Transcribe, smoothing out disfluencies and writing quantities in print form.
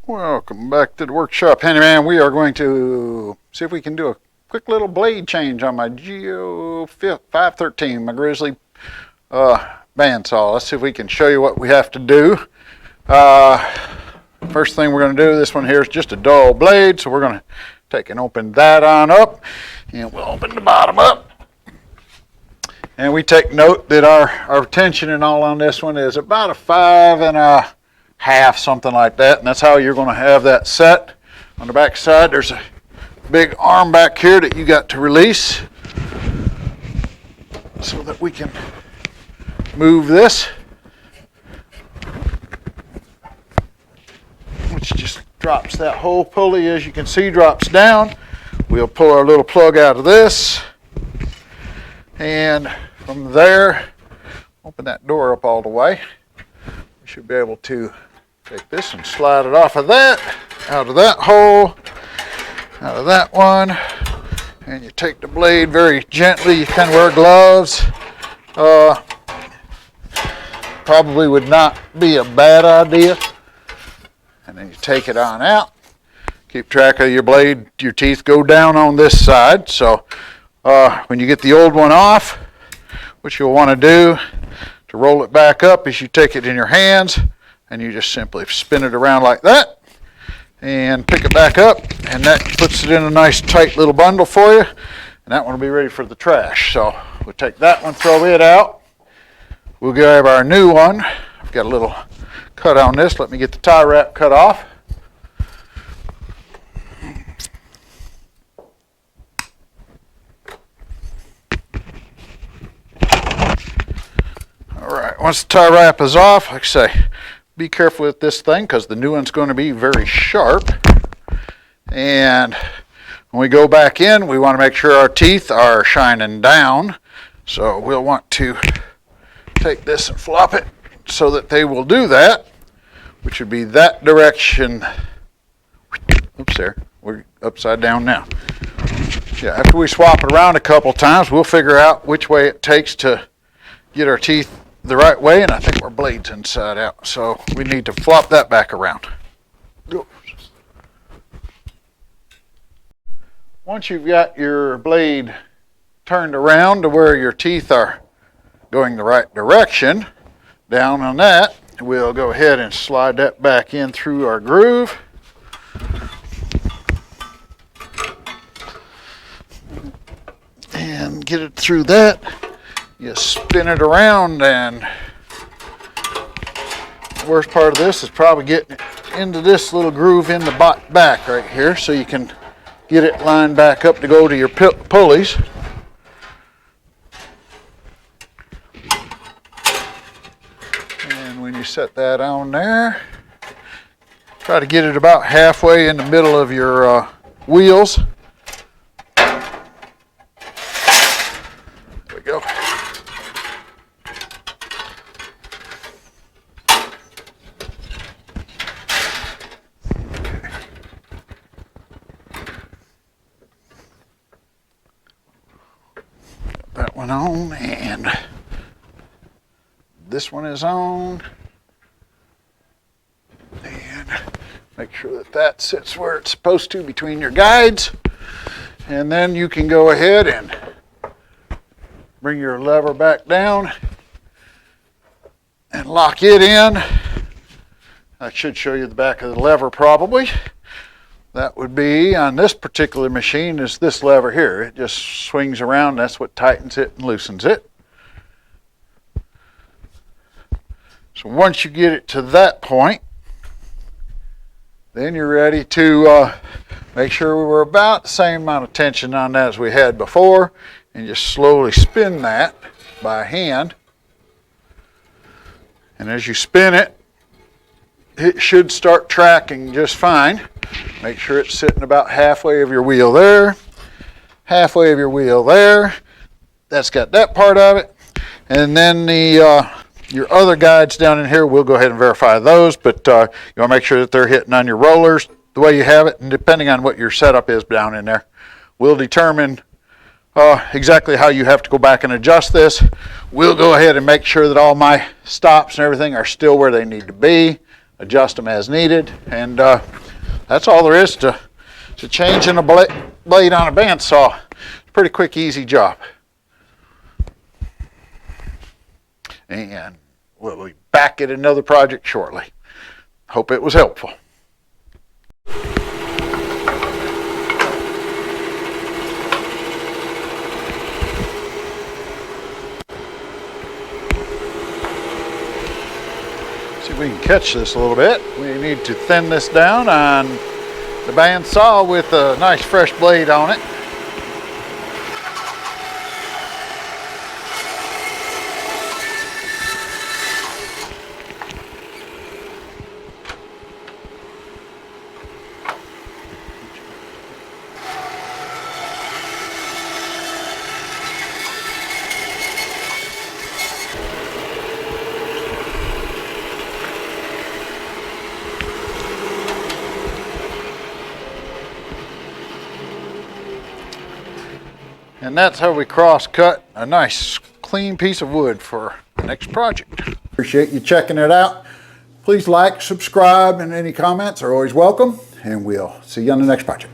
Welcome back to the workshop, Handyman. We are going to see if we can do a quick little blade change on my Geo 513, my Grizzly bandsaw. Let's see if we can show you what we have to do. First thing we're going to do, this one here is just a dull blade, so we're going to take and open that on up, and we'll open the bottom up. And we take note that our tension and all on this one is about a 5.5, something like that, and that's how you're going to have that set. On the back side, there's a big arm back here that you got to release so that we can move this, which just drops that whole pulley, as you can see, drops down. We'll pull our little plug out of this, and from there, open that door up all the way. We should be able to take this and slide it off of that, out of that hole, out of that one, and you take the blade very gently. You can wear gloves. Probably would not be a bad idea. And then you take it on out. Keep track of your blade. Your teeth go down on this side. So when you get the old one off, what you'll want to do to roll it back up is you take it in your hands and you just simply spin it around like that and pick it back up, and that puts it in a nice tight little bundle for you, and that one will be ready for the trash. So we'll take that one, throw it out. We'll grab our new one. I've got a little cut on this. Let me get the tie wrap cut off. All right, once the tie wrap is off, like I say, be careful with this thing because the new one's going to be very sharp. And when we go back in, we want to make sure our teeth are shining down. So we'll want to take this and flop it so that they will do that, which would be that direction. Oops, there. We're upside down now. Yeah, after we swap it around a couple times, we'll figure out which way it takes to get our teeth the right way, and I think our blade's inside out, so we need to flop that back around. Once you've got your blade turned around to where your teeth are going the right direction, down on that, we'll go ahead and slide that back in through our groove. And get it through that. You spin it around, and the worst part of this is probably getting it into this little groove in the back right here, so you can get it lined back up to go to your pulleys. And when you set that on there, try to get it about halfway in the middle of your wheels. There we go. That one on, and this one is on, and make sure that that sits where it's supposed to between your guides, and then you can go ahead and bring your lever back down and lock it in. I should show you the back of the lever probably. That would be, on this particular machine, is this lever here. It just swings around. That's what tightens it and loosens it. So once you get it to that point, then you're ready to make sure we were about the same amount of tension on that as we had before, and just slowly spin that by hand. And as you spin it, it should start tracking just fine. Make sure it's sitting about halfway of your wheel there, halfway of your wheel there. That's got that part of it. And then your other guides down in here, we'll go ahead and verify those, but you want to make sure that they're hitting on your rollers the way you have it, and depending on what your setup is down in there, we'll determine exactly how you have to go back and adjust this. We'll go ahead and make sure that all my stops and everything are still where they need to be. adjust them as needed, and that's all there is to changing a blade on a bandsaw. It's a pretty quick, easy job. And we'll be back at another project shortly. Hope it was helpful. See if we can catch this a little bit. We need to thin this down on the bandsaw with a nice fresh blade on it. And that's how we cross-cut a nice clean piece of wood for the next project. Appreciate you checking it out. Please like, subscribe, and any comments are always welcome. And we'll see you on the next project.